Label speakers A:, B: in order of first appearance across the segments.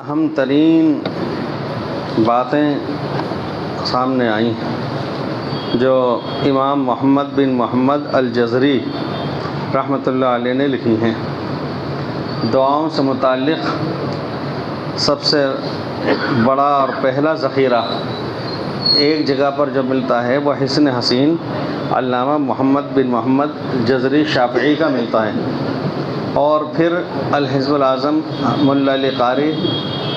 A: اہم ترین باتیں سامنے آئی ہیں جو امام محمد بن محمد الجزری رحمۃ اللہ علیہ نے لکھی ہیں۔ دعاؤں سے متعلق سب سے بڑا اور پہلا ذخیرہ ایک جگہ پر جو ملتا ہے وہ حسن حسین علامہ محمد بن محمد الجزری شافعی کا ملتا ہے، اور پھر الحزب الاعظم ملا علی قاری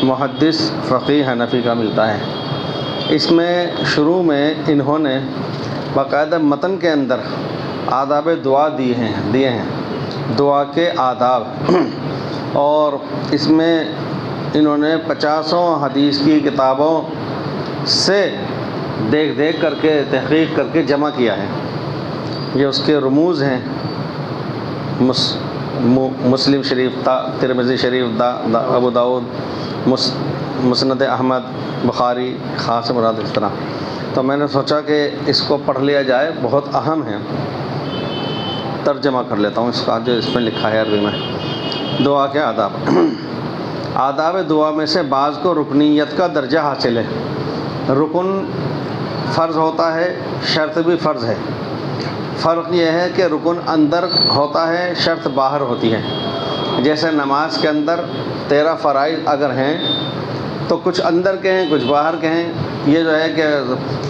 A: محدث فقیہ حنفی کا ملتا ہے۔ اس میں شروع میں انہوں نے باقاعدہ متن کے اندر آداب دعا دیے ہیں دعا کے آداب، اور اس میں انہوں نے 50 حدیث کی کتابوں سے دیکھ کر کے تحقیق کر کے جمع کیا ہے۔ یہ اس کے رموز ہیں، مسلم شریف، ترمذی شریف، ابو داؤد، مسند احمد، بخاری، خاص مراد اس طرح۔ تو میں نے سوچا کہ اس کو پڑھ لیا جائے، بہت اہم ہے۔ ترجمہ کر لیتا ہوں اس کا جو اس میں لکھا ہے عربی میں۔ دعا کے آداب۔ آداب دعا میں سے بعض کو رکنیت کا درجہ حاصل ہے۔ رکن فرض ہوتا ہے، شرط بھی فرض ہے۔ فرق یہ ہے کہ رکن اندر ہوتا ہے، شرط باہر ہوتی ہے۔ جیسے نماز کے اندر 13 فرائض اگر ہیں تو کچھ اندر کے ہیں، کچھ باہر کے ہیں۔ یہ جو ہے کہ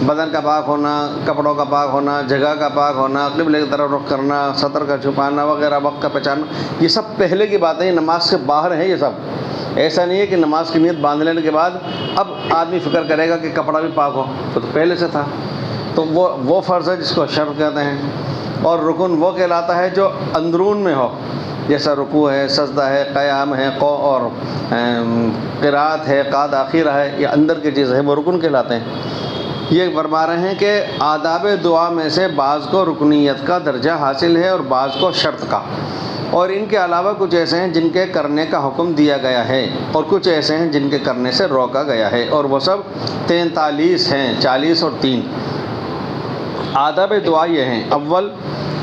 A: بدن کا پاک ہونا، کپڑوں کا پاک ہونا، جگہ کا پاک ہونا، قبلے کی طرف رخ کرنا، سطر کا چھپانا وغیرہ، وقت کا پہچاننا، یہ سب پہلے کی باتیں ہیں، نماز کے باہر ہیں یہ سب۔ ایسا نہیں ہے کہ نماز کی نیت باندھ لینے کے بعد اب آدمی فکر کرے گا کہ کپڑا بھی پاک ہو، تو پہلے سے تھا۔ تو وہ فرض ہے جس کو شرط کہتے ہیں، اور رکن وہ کہلاتا ہے جو اندرون میں ہو، جیسا رکوع ہے، سجدہ ہے، قیام ہے، اور قرات ہے، قاد آخرہ ہے، یہ اندر کی چیز ہے، وہ رکن کہلاتے ہیں۔ یہ فرما رہے ہیں کہ آداب دعا میں سے بعض کو رکنیت کا درجہ حاصل ہے اور بعض کو شرط کا، اور ان کے علاوہ کچھ ایسے ہیں جن کے کرنے کا حکم دیا گیا ہے، اور کچھ ایسے ہیں جن کے کرنے سے روکا گیا ہے، اور وہ سب 43 ہیں، 40 اور 3۔ آداب دعا یہ ہیں: اول،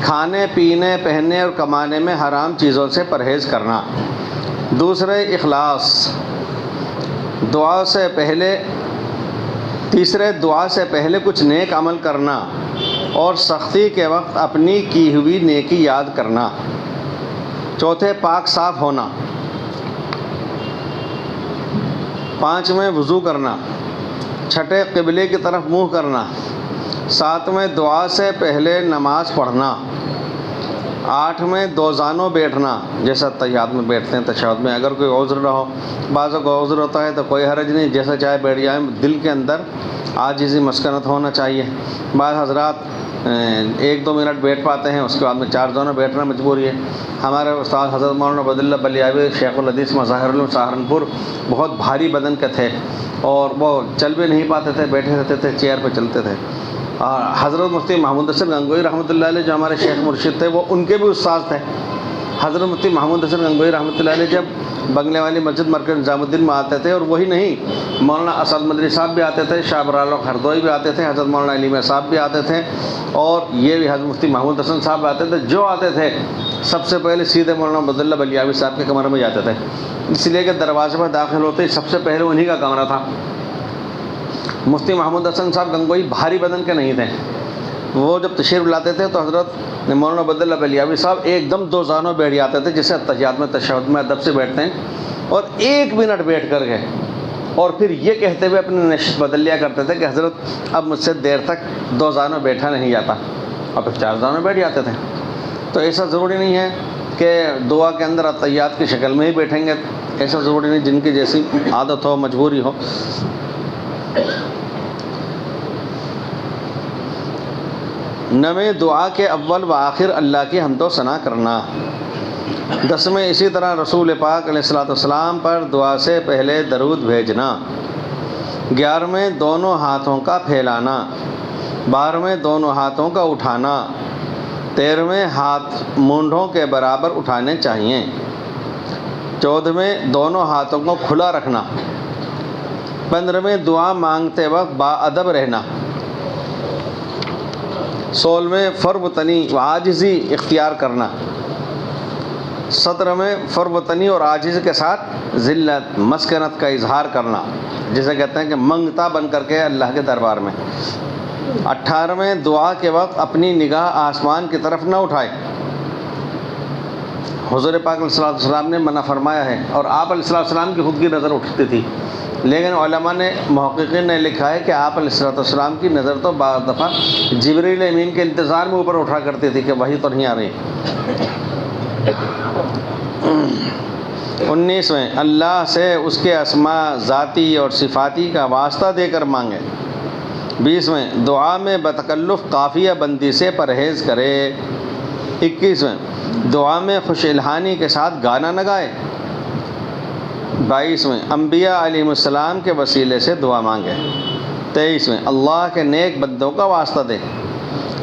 A: کھانے پینے، پہننے اور کمانے میں حرام چیزوں سے پرہیز کرنا۔ دوسرے، اخلاص، دعا سے پہلے۔ تیسرے، دعا سے پہلے کچھ نیک عمل کرنا اور سختی کے وقت اپنی کی ہوئی نیکی یاد کرنا۔ چوتھے، پاک صاف ہونا۔ پانچویں، وضو کرنا۔ چھٹے، قبلے کی طرف منہ کرنا۔ ساتویں، دعا سے پہلے نماز پڑھنا۔ آٹھویں، دو زانوں بیٹھنا، جیسا تحیات میں بیٹھتے ہیں تشہد میں۔ اگر کوئی عذر نہ ہو، بعضوں کو عذر ہوتا ہے تو کوئی حرج نہیں، جیسا چاہے بیٹھ جائیں، دل کے اندر عاجزی مسکنت ہونا چاہیے۔ بعض حضرات 1-2 منٹ بیٹھ پاتے ہیں، اس کے بعد میں 4 زانوں بیٹھنا مجبوری ہے۔ ہمارے استاد حضرت مولانا عبداللہ بلیاوی شیخ الحدیث مظاہر العلوم سہارنپور بہت بھاری بدن کے تھے، اور وہ چل بھی نہیں پاتے تھے، بیٹھے رہتے تھے، چیئر پہ چلتے تھے۔ اور حضرت مفتی محمود حسن گنگوئی رحمۃ اللہ علیہ جو ہمارے شیخ مرشد تھے، وہ ان کے بھی استاد تھے۔ حضرت مفتی محمود حسن گنگوئی رحمۃ اللہ علیہ جب بنگلے والی مسجد مرکز نظام الدین میں آتے تھے، اور وہی نہیں، مولانا اسد مدنی صاحب بھی آتے تھے، شاہ برالو ہردوئی بھی آتے تھے، حضرت مولانا علی میاں صاحب بھی آتے تھے، اور یہ بھی حضرت مفتی محمود حسن صاحب آتے تھے۔ جو آتے تھے سب سے پہلے سیدھے مولانا عبداللہ بلیاوی صاحب کے کمرے میں جاتے تھے، اس لیے کہ دروازے پر داخل ہوتے ہی سب سے پہلے انہی کا کمرہ تھا۔ مفتی محمود حسن صاحب گنگوئی بھاری بدن کے نہیں تھے، وہ جب تشریف لاتے تھے تو حضرت مولانا عبداللہ بلیاوی صاحب ایک دم 2 زانوں بیٹھ جاتے تھے، جسے تحیات میں تشہد میں ادب سے بیٹھتے ہیں، اور 1 منٹ بیٹھ کر گئے، اور پھر یہ کہتے ہوئے اپنی نشست بدل لیا کرتے تھے کہ حضرت اب مجھ سے دیر تک 2 زانوں بیٹھا نہیں جاتا، اور پھر 4 زانوں بیٹھ جاتے تھے۔ تو ایسا ضروری نہیں ہے کہ دعا کے اندر تحیات کی شکل میں ہی بیٹھیں گے، ایسا ضروری نہیں، جن کی جیسی عادت ہو، مجبوری ہو۔ 9، دعا کے اول و آخر اللہ کی حمد و ثنا کرنا۔ 10، اسی طرح رسول پاک علیہ الصلوۃ والسلام پر دعا سے پہلے درود بھیجنا۔ 11، دونوں ہاتھوں کا پھیلانا۔ 12، دونوں ہاتھوں کا اٹھانا۔ 13، ہاتھ مونڈھوں کے برابر اٹھانے چاہیے۔ 14، دونوں ہاتھوں کو کھلا رکھنا۔ 15، دعا مانگتے وقت باادب رہنا۔ 16، فرب تنی و عاجزی اختیار کرنا۔ 17 میں فربتنی اور عاجز کے ساتھ ذلت مسکنت کا اظہار کرنا، جسے کہتے ہیں کہ منگتا بن کر کے اللہ کے دربار میں۔ 18 میں دعا کے وقت اپنی نگاہ آسمان کی طرف نہ اٹھائے، حضور پاک علیہ السلام نے منع فرمایا ہے، اور آپ علیہ السلام کی خود کی نظر اٹھتی تھی، لیکن علماء نے محققین نے لکھا ہے کہ آپ علیہ السلام کی نظر تو بعض دفعہ جبریل امین کے انتظار میں اوپر اٹھا کرتی تھی کہ وہی تو نہیں آ رہی۔ 19 میں اللہ سے اس کے اسماء ذاتی اور صفاتی کا واسطہ دے کر مانگے۔ 20 میں دعا میں بتکلف قافیہ بندی سے پرہیز کرے۔ 21 میں دعا میں خوش الحانی کے ساتھ گانا نہ گائے۔ 22 میں انبیاء علیہ السلام کے وسیلے سے دعا مانگے۔ 23 میں اللہ کے نیک بندوں کا واسطہ دے۔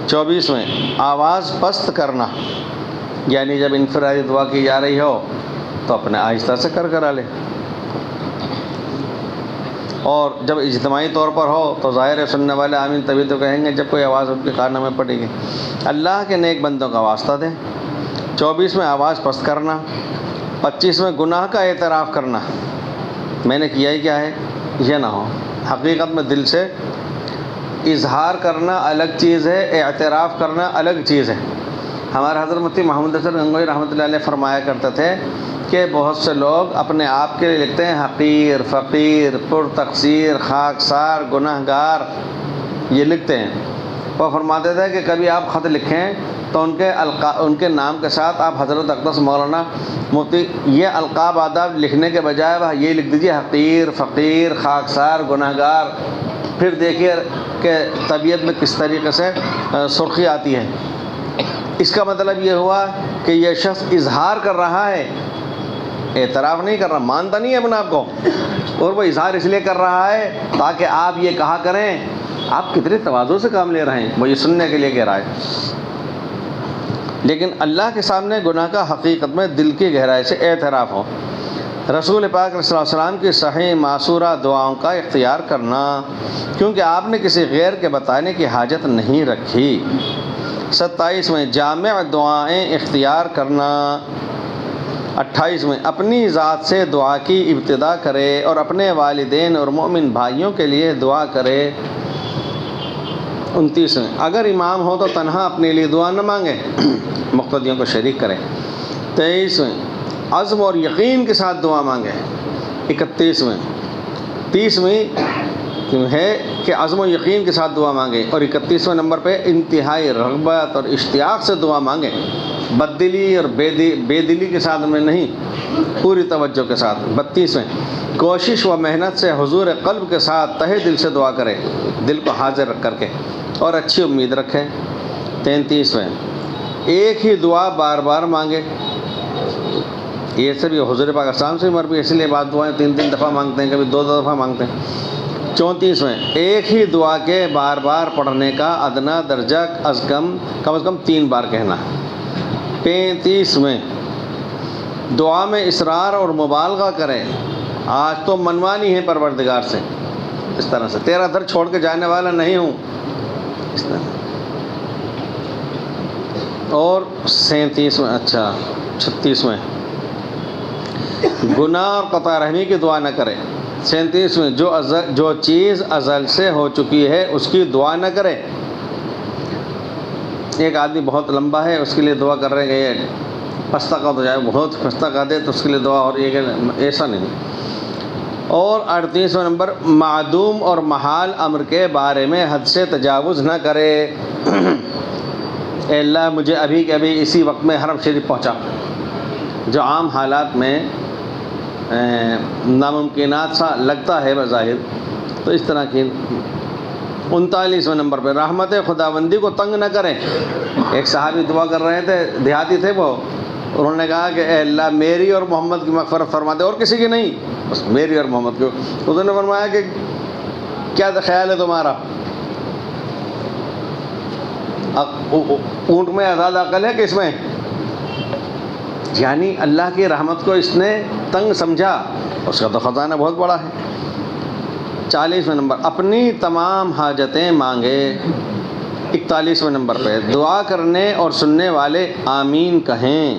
A: 24 میں آواز پست کرنا، یعنی جب انفرادی دعا کی جا رہی ہو تو اپنے آہستہ سے کرا لے، اور جب اجتماعی طور پر ہو تو ظاہر ہے سننے والے آمین تبھی تو کہیں گے جب کوئی آواز ان کے کانوں میں پڑے گی۔ اللہ کے نیک بندوں کا واسطہ دے۔ 24 میں آواز پست کرنا۔ 25 میں گناہ کا اعتراف کرنا، میں نے کیا ہی کیا ہے یہ نہ ہو۔ حقیقت میں دل سے اظہار کرنا الگ چیز ہے، اعتراف کرنا الگ چیز ہے۔ ہمارے حضرت مفتی محمد حسن گنگوئی رحمۃ اللہ علیہ فرمایا کرتے تھے کہ بہت سے لوگ اپنے آپ کے لیے لکھتے ہیں حقیر، فقیر، پر تقصیر، خاکسار، گناہ گار، یہ لکھتے ہیں۔ وہ فرماتے تھے کہ کبھی آپ خط لکھیں تو ان کے نام کے ساتھ آپ حضرت اقدس مولانا مفتی یہ القاب آداب لکھنے کے بجائے وہ یہ لکھ دیجیے حقیر، فقیر، خاکسار، گناہ گار، پھر دیکھیے کہ طبیعت میں کس طریقے سے سرخی آتی ہے۔ اس کا مطلب یہ ہوا کہ یہ شخص اظہار کر رہا ہے، اعتراف نہیں کر رہا، مانتا نہیں ہے اپنے آپ کو، اور وہ اظہار اس لیے کر رہا ہے تاکہ آپ یہ کہا کریں آپ کتنے تواضع سے کام لے رہے ہیں، وہ یہ سننے کے لیے کہہ رہا ہے۔ لیکن اللہ کے سامنے گناہ کا حقیقت میں دل کی گہرائی سے اعتراف ہو۔ رسول پاک صلی اللہ علیہ وسلم کی صحیح معصورہ دعاؤں کا اختیار کرنا، کیونکہ آپ نے کسی غیر کے بتانے کی حاجت نہیں رکھی۔ 27 میں جامع دعائیں اختیار کرنا۔ 28 میں اپنی ذات سے دعا کی ابتدا کرے اور اپنے والدین اور مومن بھائیوں کے لیے دعا کرے۔ 29 میں اگر امام ہو تو تنہا اپنے لیے دعا نہ مانگے، مقتدیوں کو شریک کرے۔ 23 میں عزم اور یقین کے ساتھ دعا مانگے۔ 31 میں 30ویں ہے کہ عزم و یقین کے ساتھ دعا مانگے، اور 31ویں نمبر پہ انتہائی رغبت اور اشتیاق سے دعا مانگے، بددلی اور بے دلی کے ساتھ میں نہیں، پوری توجہ کے ساتھ۔ 32ویں کوشش و محنت سے حضور قلب کے ساتھ تہہ دل سے دعا کرے، دل کو حاضر رکھ کر کے، اور اچھی امید رکھے۔ 33ویں ایک ہی دعا بار بار مانگے، یہ سب یہ حضور پاک اسلام سے مربی، اس لیے بعض دعائیں 3 دفعہ مانگتے ہیں، کبھی 2 دفعہ مانگتے ہیں۔ 34ویں ایک ہی دعا کے بار بار پڑھنے کا ادنا درجہ از کم 3 بار کہنا۔ 35ویں دعا میں اصرار اور مبالغہ کرے، آج تو منوانی ہے پروردگار سے، اس طرح سے تیرا در چھوڑ کے جانے والا نہیں ہوں، اس طرح۔ اور 36ویں گناہ اور قطع رحمی کی دعا نہ کرے۔ 37ویں جو چیز ازل سے ہو چکی ہے اس کی دعا نہ کرے۔ ایک آدمی بہت لمبا ہے، اس کے لیے دعا کر رہے ہیں کہ پستہ کا ہو جائے، بہت پستہ کا دے تو اس کے لیے دعا، اور یہ ایسا نہیں۔ اور 38واں نمبر معدوم اور محال امر کے بارے میں حد سے تجاوز نہ کرے۔ اے اللہ مجھے ابھی کے ابھی اسی وقت میں حرم شریف پہنچا، جو عام حالات میں ناممکنات سا لگتا ہے بظاہر، تو اس طرح کی۔ 39واں نمبر پہ رحمت خداوندی کو تنگ نہ کریں۔ ایک صحابی دعا کر رہے تھے، دیہاتی تھے وہ، انہوں نے کہا کہ اے اللہ میری اور محمد کی مغفرت فرما دے، اور کسی کی نہیں، بس میری اور محمد کی۔ انہوں نے فرمایا کہ کیا خیال ہے تمہارا، اونٹ میں آزاد عقل ہے کہ اس میں؟ یعنی اللہ کی رحمت کو اس نے تنگ سمجھا، اس کا تو خزانہ بہت بڑا ہے۔ 40واں نمبر اپنی تمام حاجتیں مانگے۔ 41واں نمبر پہ دعا کرنے اور سننے والے آمین کہیں۔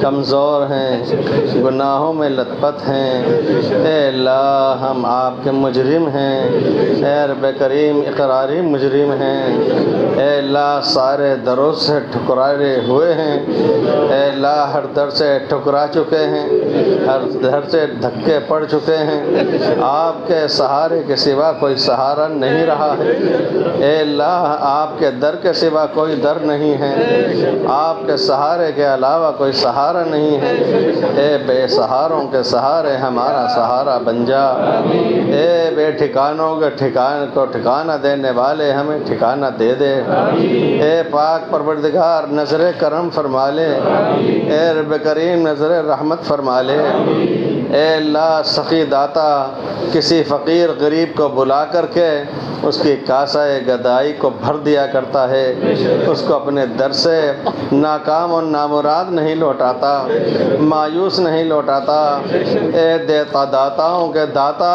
A: کمزور ہیں، گناہوں میں لت پت ہیں۔ اے اللہ ہم آپ کے مجرم ہیں، اے رب کریم اقراری مجرم ہیں۔ اے اللہ سارے دروں سے ٹھکرائے ہوئے ہیں، اے اللہ ہر در سے ٹھکرا چکے ہیں، ہر در سے دھکے پڑ چکے ہیں۔ آپ کے سہارے کے سوا کوئی سہارا نہیں رہا ہے، اے اللہ آپ کے در کے سوا کوئی در نہیں ہے، آپ کے سہارے کے علاوہ کوئی سہارا نہیں ہے۔ اے بے سہاروں کے سہارے ہمارا سہارا بن جا، اے بے ٹھکانوں کے ٹھکانے کو ٹھکانہ دینے والے ہمیں ٹھکانہ دے دے۔ اے پاک پروردگار نظر کرم فرما لے، اے رب کریم نظر رحمت فرما لے۔ اے اللہ سخی داتا کسی فقیر غریب کو بلا کر کے اس کی کاسہ گدائی کو بھر دیا کرتا ہے، اس کو اپنے در سے ناکام اور نامراد نہیں لوٹاتا، مایوس نہیں لوٹاتا۔ اے دیتا داتاؤں کے داتا،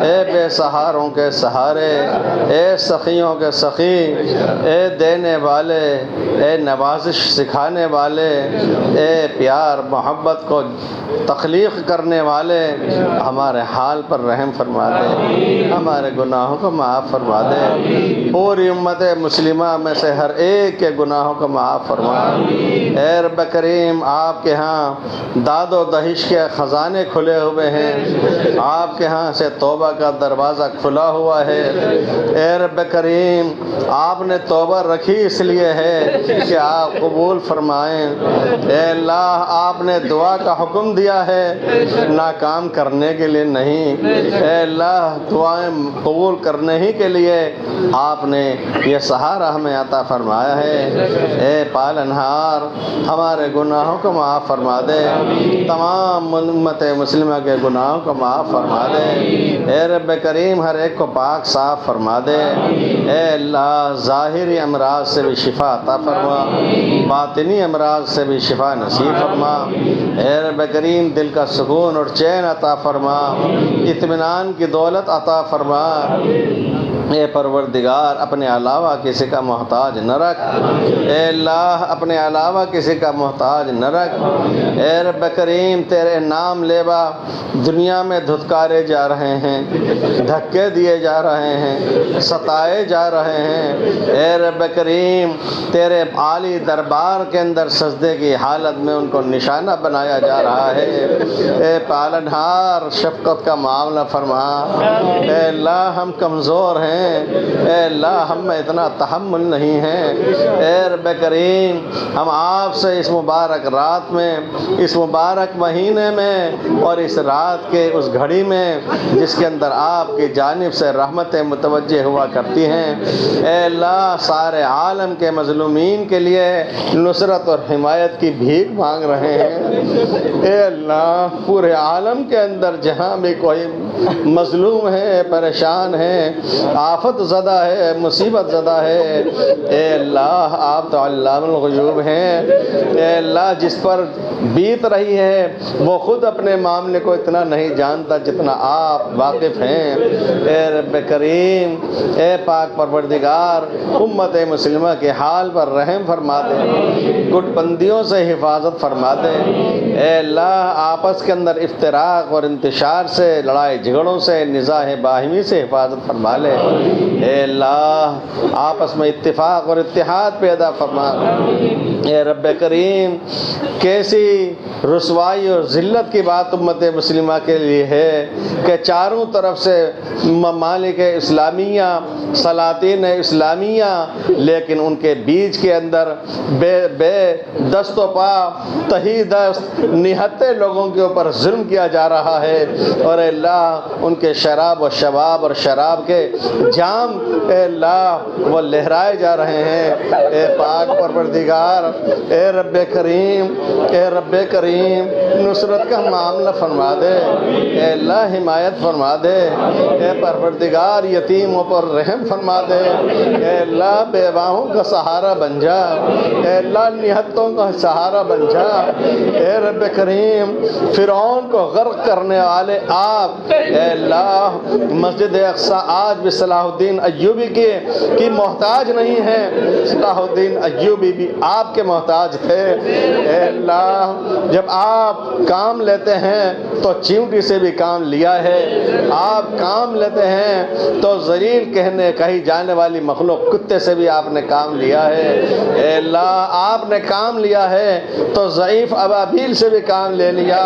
A: اے بے سہاروں کے سہارے، اے سخیوں کے سخی، اے دینے والے، اے نوازش سکھانے والے، اے پیار محبت کو تخلیق کرنے والے، ہمارے حال پر رحم فرما دے، ہمارے گناہوں کو معاف فرما دے، پوری امت مسلمہ میں سے ہر ایک کے گناہوں کو معاف فرما۔ اے رب کریم آپ کے ہاں داد و دہش کے خزانے کھلے ہوئے ہیں، آپ کے ہاں سے توبہ کا دروازہ کھلا ہوا ہے۔ اے رب کریم آپ نے توبہ رکھی اس لیے ہے کہ آپ قبول فرمائیں۔ اے اللہ آپ نے دعا کا حکم دیا ہے ناکام کرنے کے لیے نہیں، اے اللہ دعائیں قبول کرنے ہی کے لیے آپ نے یہ سہارا ہمیں عطا فرمایا ہے۔ اے پالنہار ہمارے گناہوں کو معاف فرما دے، تمام امت مسلمہ کے گناہوں کو معاف فرما دے۔ اے رب کریم ہر ایک کو پاک صاف فرما دے۔ اے اللہ ظاہری امراض سے بھی شفا عطا فرما، باطنی امراض سے بھی شفا نصیب فرما۔ اے رب کریم دل کا سکون اور چین عطا فرما، اطمینان کی دولت عطا فرما۔ اے پروردگار اپنے علاوہ کسی کا محتاج نہ رکھ، اے اللہ اپنے علاوہ کسی کا محتاج نہ رکھ۔ اے رب کریم تیرے نام لیوا دنیا میں دھتکارے جا رہے ہیں، دھکے دیے جا رہے ہیں، ستائے جا رہے ہیں۔ اے رب کریم تیرے عالی دربار کے اندر سجدے کی حالت میں ان کو نشانہ بنایا جا رہا ہے۔ اے پالنہار شفقت کا معاملہ فرما۔ اے اللہ ہم کمزور ہیں، اے اللہ ہم میں اتنا تحمل نہیں ہے۔ اے رب کریم ہم آپ سے اس مبارک رات میں، اس مبارک مہینے میں اور اس رات کے اس گھڑی میں جس کے اندر آپ کی جانب سے رحمتیں متوجہ ہوا کرتی ہیں، اے اللہ سارے عالم کے مظلومین کے لیے نصرت اور حمایت کی بھیک مانگ رہے ہیں۔ اے اللہ پورے عالم کے اندر جہاں بھی کوئی مظلوم ہے، پریشان ہے، آفت زدہ ہے، مصیبت زدہ ہے، اے اللہ آپ تو علام الغیوب ہیں۔ اے اللہ جس پر بیت رہی ہے وہ خود اپنے معاملے کو اتنا نہیں جانتا جتنا آپ واقف ہیں۔ اے رب کریم اے پاک پروردگار امت مسلمہ کے حال پر رحم فرما دے، گٹ بندیوں سے حفاظت فرما دے۔ اے اللہ آپس کے اندر افتراق اور انتشار سے، لڑائی جھگڑوں سے، نزاع باہمی سے حفاظت فرما لے۔ اے اللہ آپس میں اتفاق اور اتحاد پیدا فرما۔ اے رب کریم کیسی رسوائی اور ذلت کی بات امت مسلمہ کے لیے ہے کہ چاروں طرف سے ممالک اسلامیہ، سلاطین اسلامیہ، لیکن ان کے بیچ کے اندر بے دست و پا، تہی دست، نہتے لوگوں کے اوپر ظلم کیا جا رہا ہے، اور اے اللہ ان کے شراب و شباب اور شراب کے جام اے اللہ وہ لہرائے جا رہے ہیں۔ اے پاک پروردگار اے رب کریم، اے رب کریم نصرت کا معاملہ فرما دے، اے اللہ حمایت فرما دے۔ اے پروردگار یتیموں پر رحم
B: نازل فرما دے، اے اللہ بیواؤں کا سہارا بن جا، اے اللہ نہتوں کا سہارا بن جا، اے رب کریم فرعون کو غرق کرنے والے آپ، اے اللہ مسجد اقصی آج بھی صلاح الدین ایوبی کی محتاج نہیں ہے، صلاح الدین ایوبی بھی آپ کے محتاج تھے، اے اللہ جب آپ کام لیتے ہیں تو چیونٹی سے بھی کام لیا ہے، آپ کام لیتے ہیں تو ذلیل کہی جانے والی مخلوق کتے سے بھی آپ نے کام لیا ہے، اے اللہ آپ نے کام لیا ہے تو ضعیف ابابیل سے بھی کام لے لیا،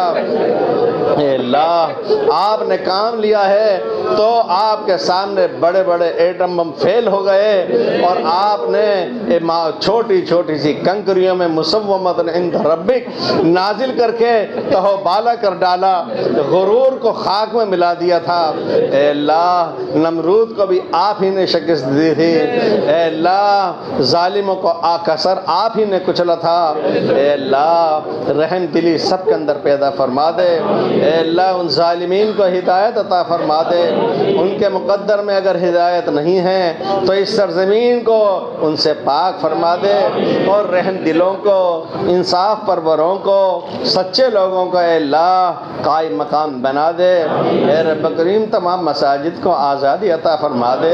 B: اے اللہ آپ نے کام لیا ہے تو آپ کے سامنے بڑے بڑے ایٹم بم فیل ہو گئے، اور آپ نے چھوٹی چھوٹی سی کنکریوں میں مسومۃ عند ربک نازل کر کے تہو بالا کر ڈالا، غرور کو خاک میں ملا دیا تھا، اے اللہ نمرود کو بھی آپ ہی نے شکست دی تھی، اے اللہ ظالموں کو آکسر آپ ہی نے کچلا تھا، اے اللہ رحم دلی سب کے اندر پیدا فرما دے، اے اللہ ان ظالمین کو ہدایت عطا فرما دے، ان کے مقدر میں اگر ہدایت نہیں ہے تو اس سرزمین کو ان سے پاک فرما دے، اور رحم دلوں کو انصاف پروروں کو سچے لوگوں کو اے اللہ قائم مقام بنا دے، اے رب کریم تمام مساجد کو آزادی عطا فرما دے،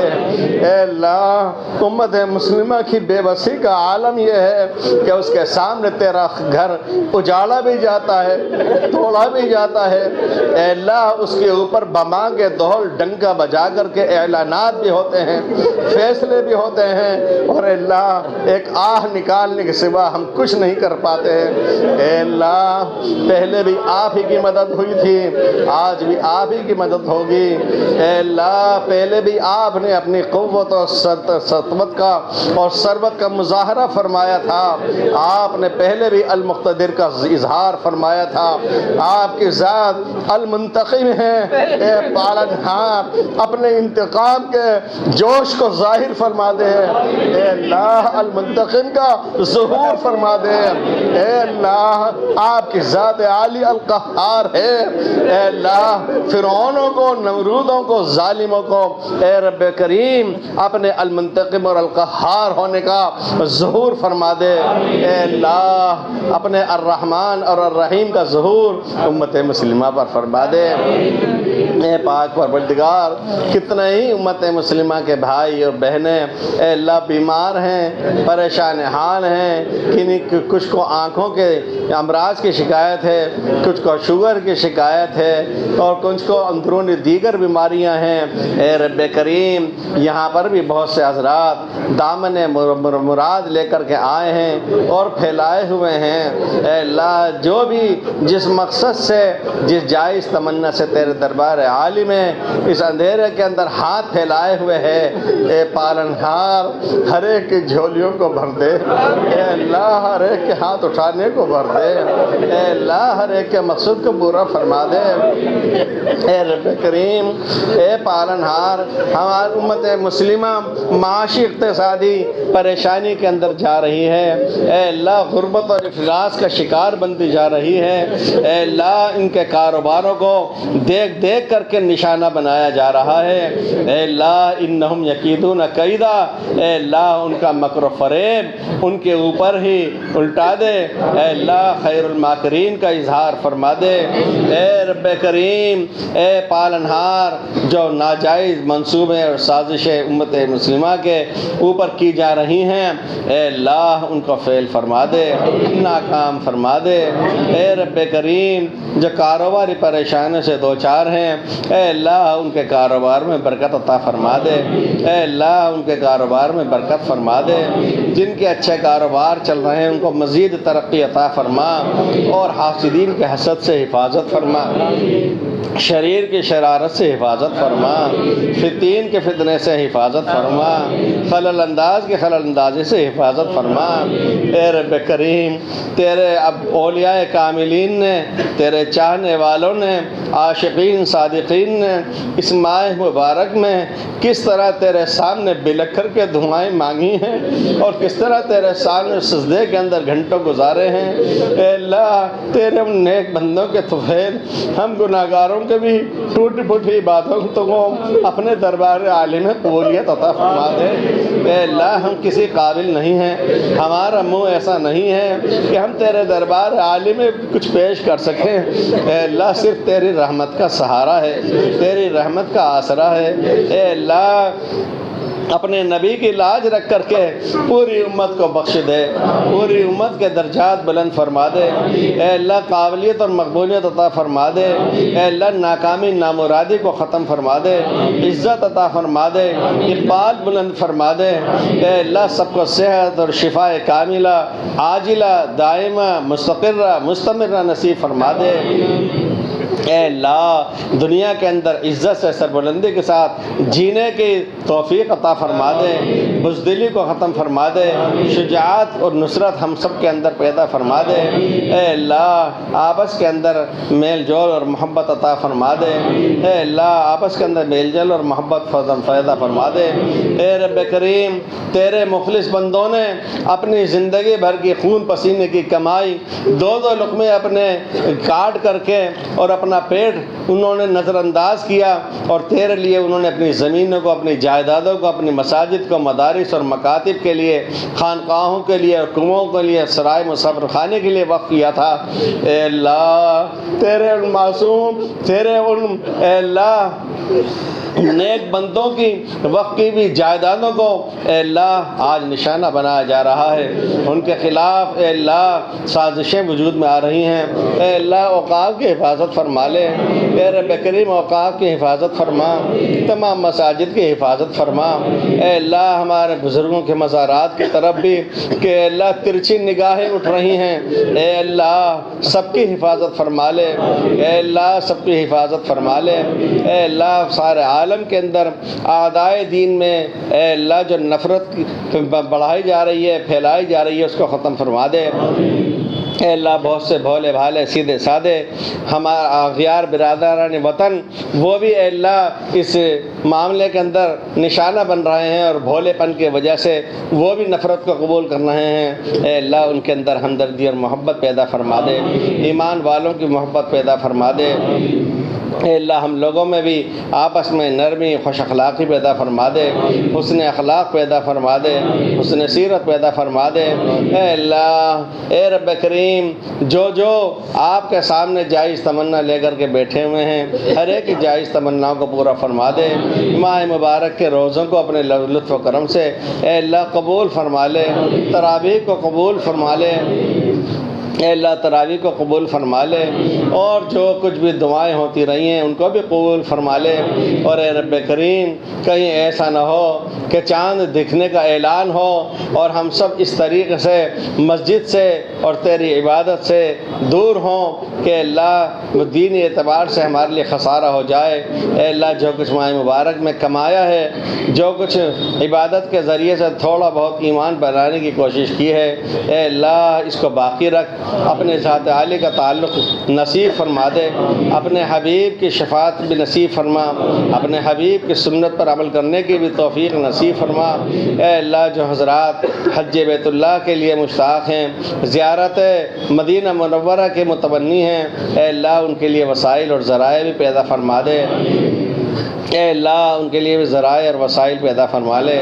B: اے اللہ امت مسلمہ کی بے بسی کا عالم یہ ہے کہ اس کے سامنے تیرا گھر اجاڑا بھی جاتا ہے، توڑا بھی جاتا ہے، اے اللہ اس کے اوپر بمانگ دہل ڈنکا بجا کر کے اعلانات بھی ہوتے ہیں، فیصلے بھی ہوتے ہیں، اور اے اللہ ایک آہ نکالنے کے سوا ہم کچھ نہیں کر پاتے ہیں، اے اللہ پہلے بھی آپ ہی کی مدد ہوئی تھی، آج بھی آپ ہی کی مدد ہوگی، اے اللہ پہلے بھی آپ نے اپنی قوت اور سطوت کا اور ثروت کا مظاہرہ فرمایا تھا، آپ نے پہلے بھی المقتدر کا اظہار فرمایا تھا، آپ کی ذات المنتقم ہے، اے پالنہار اپنے انتقام کے جوش کو ظاہر فرما دے، اے اللہ المنتقم کا ظہور فرما دے، اے اللہ آپ کی ذات عالی القہار ہے، اے اللہ فرعونوں کو نمرودوں کو ظالموں کو اے رب کریم اپنے المنتقم اور القہار ہونے کا ظہور فرما دے، اے اللہ اپنے الرحمن اور الرحیم کا ظہور امت مسلمہ پر فرما دے، اے پاک پروردگار کتنے ہی امت مسلمہ کے بھائی اور بہنیں اے اللہ بیمار ہیں، پریشان حال ہیں، کچھ کو آنکھوں کے امراض کی شکایت ہے، کچھ کو شوگر کی شکایت ہے، اور کچھ کو اندرونی دیگر بیماریاں ہیں، اے رب کریم یہاں پر بھی بہت سے حضرات دامن مراد لے کر کے آئے ہیں اور پھیلائے ہوئے ہیں، اے اللہ جو بھی جس مقصد سے جس جائز تمنا سے تیرے دربار عالی میں اس اندھیرے کے اندر ہاتھ پھیلائے ہوئے ہے، اے پالنہار ہر ایک کی جھولیوں کو بھر دے، اے اللہ ہر ایک کے ہاتھ اٹھانے کو بھر دے، اے اللہ ہر ایک کے مقصد کو پورا فرما دے، اے رب کریم اے پالنہار ہماری امت مسلمہ معاشی اقتصادی پریشانی کے اندر جا رہی ہے، اے اللہ غربت اور افلاس کا شکار بنتی جا رہی ہے، اے اللہ ان کے کاروباروں کو دیکھ دیکھ کر کے نشانہ بنایا جا رہا ہے، اے اللہ انہم یکیدون کیدا، اے اللہ ان کا مکر و فریب ان کے اوپر ہی الٹا دے، اے اللہ خیر الماکرین کا اظہار فرما دے، اے رب کریم اے پالنہار جو ناجائز منصوبے اور سازشیں امت مسلمہ کے اوپر کی جا رہی ہیں، اے اللہ ان کو فیل فرما دے، ناکام فرما دے، اے رب کریم جو کاروباری پریشانی سے دوچار ہیں، اے اللہ ان کے کاروبار میں برکت عطا فرما دے، اے اللہ ان کے کاروبار میں برکت فرما دے، جن کے اچھے کاروبار چل رہے ہیں ان کو مزید ترقی عطا فرما، اور حاسدین کے حسد سے حفاظت فرما، شریر کی شرارت سے حفاظت فرما، فتین کے فتنے سے حفاظت فرما، خلل انداز کے خلل اندازی سے حفاظت فرما، اے رب کریم تیرے اب اولیاء کاملین نے، تیرے چاہنے والوں نے، عاشقین صادقین خالقین نے اس ماہ مبارک میں کس طرح تیرے سامنے بلکھ کر کے دعائیں مانگی ہیں اور کس طرح تیرے سامنے سجدے کے اندر گھنٹوں گزارے ہیں۔ اے اللہ تیرے ان نیک بندوں کے طفیل ہم گناہ گاروں کے بھی ٹوٹی پھوٹی باتوں کو اپنے دربار عالم قبولیت عطا فرما دے۔ اے اللہ ہم کسی قابل نہیں ہیں، ہمارا منہ ایسا نہیں ہے کہ ہم تیرے دربار عالم میں کچھ پیش کر سکیں۔ اے اللہ صرف تیری رحمت کا سہارا ہے، تیری رحمت کا آسرا ہے۔ اے اللہ اپنے نبی کی لاج رکھ کر کے پوری امت کو بخش دے، پوری امت کے درجات بلند فرما دے۔ اے اللہ قابلیت اور مقبولیت عطا فرما دے۔ اے اللہ ناکامی نامرادی کو ختم فرما دے، عزت عطا فرما دے، اقبال بلند فرما دے۔ اے اللہ سب کو صحت اور شفاء کاملہ عاجلہ دائمہ مستقرہ مستمرہ نصیب فرما دے۔ اے اللہ دنیا کے اندر عزت سے سربلندی کے ساتھ جینے کی توفیق عطا فرما دے، بزدلی کو ختم فرما دے، شجاعت اور نصرت ہم سب کے اندر پیدا فرما دے۔ اے اللہ آپس کے اندر میل جول اور محبت عطا فرما دے۔ اے اللہ آپس کے اندر میل جول اور محبت پیدا فرما دے۔ اے رب کریم تیرے مخلص بندوں نے اپنی زندگی بھر کی خون پسینے کی کمائی دو لقمے اپنے کاٹ کر کے اور اپنا پیٹ انہوں نے نظر انداز کیا اور تیرے لیے انہوں نے اپنی زمینوں کو، اپنی جائیدادوں کو، اپنی مساجد کو، مدارس اور مکاتب کے لیے، خانقاہوں کے لیے اور کنوؤں کے لیے، سرائے مصور خانے کے لیے وقف کیا تھا۔ اے اللہ تیرے ان معصوم، تیرے ان اے اللہ نیک بندوں کی وقف کی بھی جائیدادوں کو اے اللہ آج نشانہ بنایا جا رہا ہے، ان کے خلاف اے اللہ سازشیں وجود میں آ رہی ہیں۔ اے اللہ اوقاف کی حفاظت فرما لے، اے رب کریم اوقاف کی حفاظت فرما، تمام مساجد کی حفاظت فرما۔ اے اللہ ہمارے بزرگوں کے مزارات کی طرف بھی کہ اے اللہ ترچھی نگاہیں اٹھ رہی ہیں، اے اللہ سب کی حفاظت فرما لے، اے اللہ سب کی حفاظت فرما لے۔ اے اللہ سارے عالم کے اندر اعدائے دین میں اے اللہ جو نفرت بڑھائی جا رہی ہے، پھیلائی جا رہی ہے، اس کو ختم فرما دے۔ اے اللہ بہت سے بھولے بھالے سیدھے سادے ہمارا اغیار برادران وطن وہ بھی اے اللہ اس معاملے کے اندر نشانہ بن رہے ہیں اور بھولے پن کی وجہ سے وہ بھی نفرت کو قبول کر رہے ہیں۔ اے اللہ ان کے اندر ہمدردی اور محبت پیدا فرما دے، ایمان والوں کی محبت پیدا فرما دے۔ اے اللہ ہم لوگوں میں بھی آپس میں نرمی خوش اخلاقی پیدا فرما دے، حسن اخلاق پیدا فرما دے، حسن سیرت پیدا فرما دے۔ اے اللہ اے رب کریم جو آپ کے سامنے جائز تمنا لے کر کے بیٹھے ہوئے ہیں ہر ایک کی جائز تمناؤں کو پورا فرما دے۔ ماہ مبارک کے روزوں کو اپنے لطف و کرم سے اے اللہ قبول فرما لے، تراویح کو قبول فرما لے، اے اللہ تراویح کو قبول فرما لے، اور جو کچھ بھی دعائیں ہوتی رہی ہیں ان کو بھی قبول فرما لے۔ اور اے رب کریم کہیں ایسا نہ ہو کہ چاند دکھنے کا اعلان ہو اور ہم سب اس طریقے سے مسجد سے اور تیری عبادت سے دور ہوں کہ اللہ دینی اعتبار سے ہمارے لیے خسارہ ہو جائے۔ اے اللہ جو کچھ ماہ مبارک میں کمایا ہے، جو کچھ عبادت کے ذریعے سے تھوڑا بہت ایمان بنانے کی کوشش کی ہے، اے اللہ اس کو باقی رکھ، اپنے ذات عالی کا تعلق نصیب فرما دے، اپنے حبیب کی شفاعت بھی نصیب فرما، اپنے حبیب کی سنت پر عمل کرنے کی بھی توفیق نصیب فرما۔ اے اللہ جو حضرات حج بیت اللہ کے لیے مشتاق ہیں، زیارت مدینہ منورہ کے متمنی ہیں، اے اللہ ان کے لیے وسائل اور ذرائع بھی پیدا فرما دے۔ اے اللہ ان کے لیے بھی ذرائع اور وسائل پیدا فرما لے۔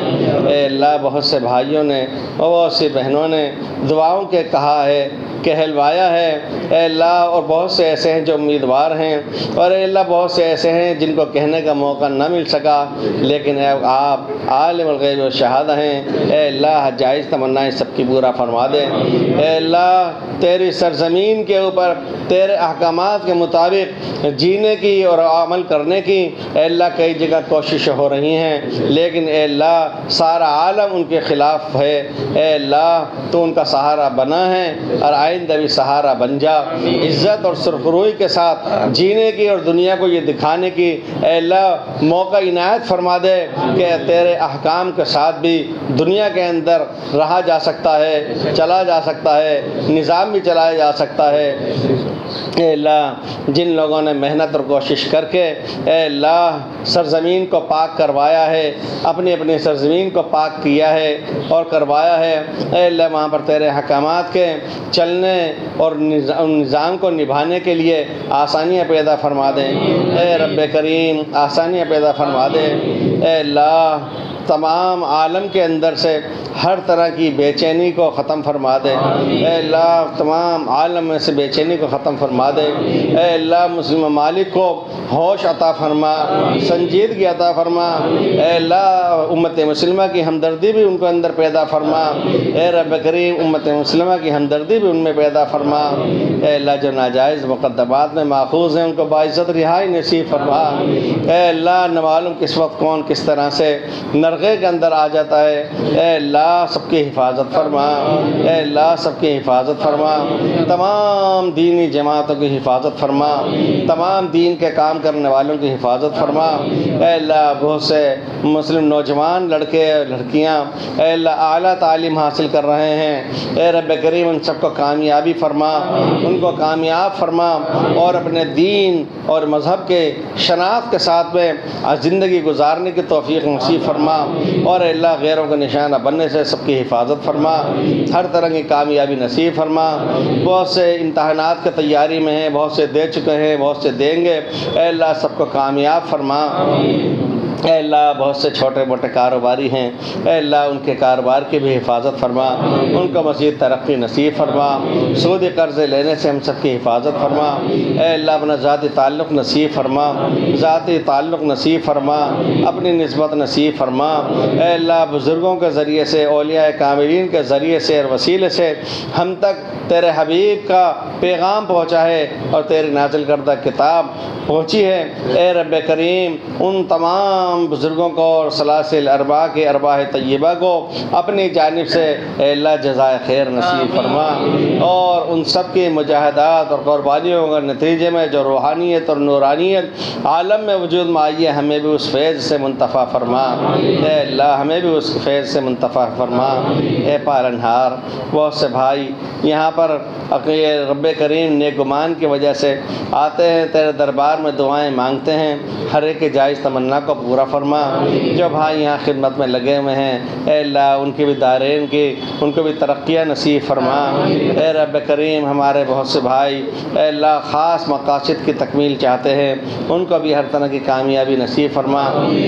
B: اے اللہ بہت سے بھائیوں نے اور بہت سی بہنوں نے دعاؤں کے کہا ہے، کہلوایا ہے، اے اللہ اور بہت سے ایسے ہیں جو امیدوار ہیں، اور اے اللہ بہت سے ایسے ہیں جن کو کہنے کا موقع نہ مل سکا، لیکن اے آپ عالم الغیب و شہادہ ہیں، اے اللہ جائز تمنائیں سب کی پورا فرما دے۔ اے اللہ تیری سرزمین کے اوپر تیرے احکامات کے مطابق جینے کی اور عمل کرنے کی اے اللہ کئی جگہ کوششیں ہو رہی ہیں، لیکن اے اللہ سارا عالم ان کے خلاف ہے۔ اے اللہ تو ان کا سہارا بنا ہے اور آئندہ بھی سہارا بن جا، عزت اور سرخروئی کے ساتھ جینے کی اور دنیا کو یہ دکھانے کی اے اللہ موقع عنایت فرما دے کہ تیرے احکام کے ساتھ بھی دنیا کے اندر رہا جا سکتا ہے، چلا جا سکتا ہے، نظام کام بھی چلایا جا سکتا ہے۔ اے اللہ جن لوگوں نے محنت اور کوشش کر کے اے اللہ سرزمین کو پاک کروایا ہے، اپنی اپنی سرزمین کو پاک کیا ہے اور کروایا ہے، اے اللہ وہاں پر تیرے حکامات کے چلنے اور نظام کو نبھانے کے لیے آسانیاں پیدا فرما دیں۔ اے رب کریم آسانیاں پیدا فرما دے۔ اے اللہ تمام عالم کے اندر سے ہر طرح کی بے چینی کو ختم فرما دے۔ اے اللہ تمام عالم میں سے بے چینی کو ختم فرما دے۔ اے اللہ مسلم ممالک کو ہوش عطا فرما، سنجیدگی عطا فرما۔ اے اللہ امت مسلمہ کی ہمدردی بھی ان کو اندر پیدا فرما۔ اے رب کریم امت مسلمہ کی ہمدردی بھی ان میں پیدا فرما۔ اے اللہ جو ناجائز مقدمات میں ماخوذ ہیں ان کو باعزت رہائی نصیب فرما۔ اے اللہ نہ معلوم کس وقت کون کس طرح سے نرغے کے اندر آ جاتا ہے، اے اللہ سب کی حفاظت فرما۔ اے اللہ سب کی حفاظت فرما، تمام دینی جماعتوں کی حفاظت فرما، تمام دین کے کام کرنے والوں کی حفاظت فرما۔ اے اللہ بہت سے مسلم نوجوان لڑکے اور لڑکیاں اے اللہ اعلیٰ تعلیم حاصل کر رہے ہیں، اے رب کریم ان سب کو کامیابی فرما، ان کو کامیاب فرما اور اپنے دین اور مذہب کے شناخت کے ساتھ میں زندگی گزارنے کی توفیق نصیب فرما، اور اے اللہ غیروں کا نشانہ بننے سے سب کی حفاظت فرما، ہر طرح کی کامیابی نصیب فرما۔ بہت سے امتحانات کی تیاری میں ہیں، بہت سے دے چکے ہیں، بہت سے دیں گے، اے اللہ سب کو کامیاب فرما۔ اے اللہ بہت سے چھوٹے موٹے کاروباری ہیں، اے اللہ ان کے کاروبار کی بھی حفاظت فرما، ان کو مزید ترقی نصیب فرما، سودی قرضے لینے سے ہم سب کی حفاظت فرما۔ اے اللہ اپنا ذاتی تعلق نصیب فرما، ذاتی تعلق نصیب فرما، اپنی نسبت نصیب فرما۔ اے اللہ بزرگوں کے ذریعے سے، اولیاء کاملین کے ذریعے سے اور وسیلے سے ہم تک تیرے حبیب کا پیغام پہنچا ہے اور تیری نازل کردہ کتاب پہنچی ہے۔ اے رب کریم ان تمام بزرگوں کو اور سلاسل ارباء کے ارواح طیبہ کو اپنی جانب سے اے اللہ جزائے خیر نصیب فرما، اور ان سب کی مجاہدات اور قربانیوں کے نتیجے میں جو روحانیت اور نورانیت عالم میں وجود میں آئی ہے ہمیں بھی اس فیض سے منتفع فرما۔ اے اللہ ہمیں بھی اس فیض سے منتفع فرما۔ اے پالنہار بہت سے بھائی یہاں پر رب کریم نیک گمان کی وجہ سے آتے ہیں، تیرے دربار میں دعائیں مانگتے ہیں، ہر ایک کی جائز تمنا کو پورا فرما۔ جو بھائی یہاں خدمت میں لگے ہوئے ہیں اے اللہ ان کی بھی دارین کی ان کو بھی ترقیاں نصیب فرما۔ اے رب کریم ہمارے بہت سے بھائی اے اللہ خاص مقاصد کی تکمیل چاہتے ہیں، ان کو بھی ہر طرح کی کامیابی نصیب فرما،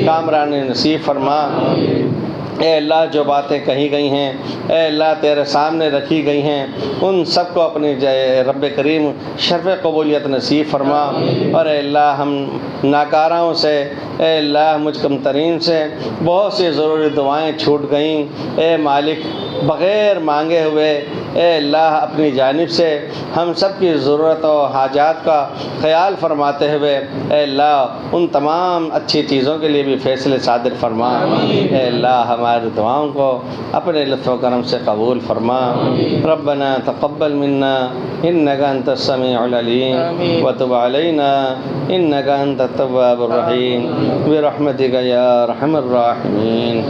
B: کامرانی نصیب فرما۔ اے اللہ جو باتیں کہی گئی ہیں اے اللہ تیرے سامنے رکھی گئی ہیں ان سب کو اپنی رب کریم شرف قبولیت نصیب فرما، اور اے اللہ ہم ناکاراؤں سے اے اللہ مجھ کم ترین سے بہت سی ضروری دعائیں چھوٹ گئیں، اے مالک بغیر مانگے ہوئے اے اللہ اپنی جانب سے ہم سب کی ضرورت و حاجات کا خیال فرماتے ہوئے اے اللہ ان تمام اچھی چیزوں کے لیے بھی فیصلے صادر فرما۔ اے اللہ ہماری دعاؤں کو اپنے لطف و کرم سے قبول فرما۔ ربنا تقبل منا انک انت السمیع العلیم وتب علینا انک انت التواب الرحیم برحمتک یا ارحم الراحمین۔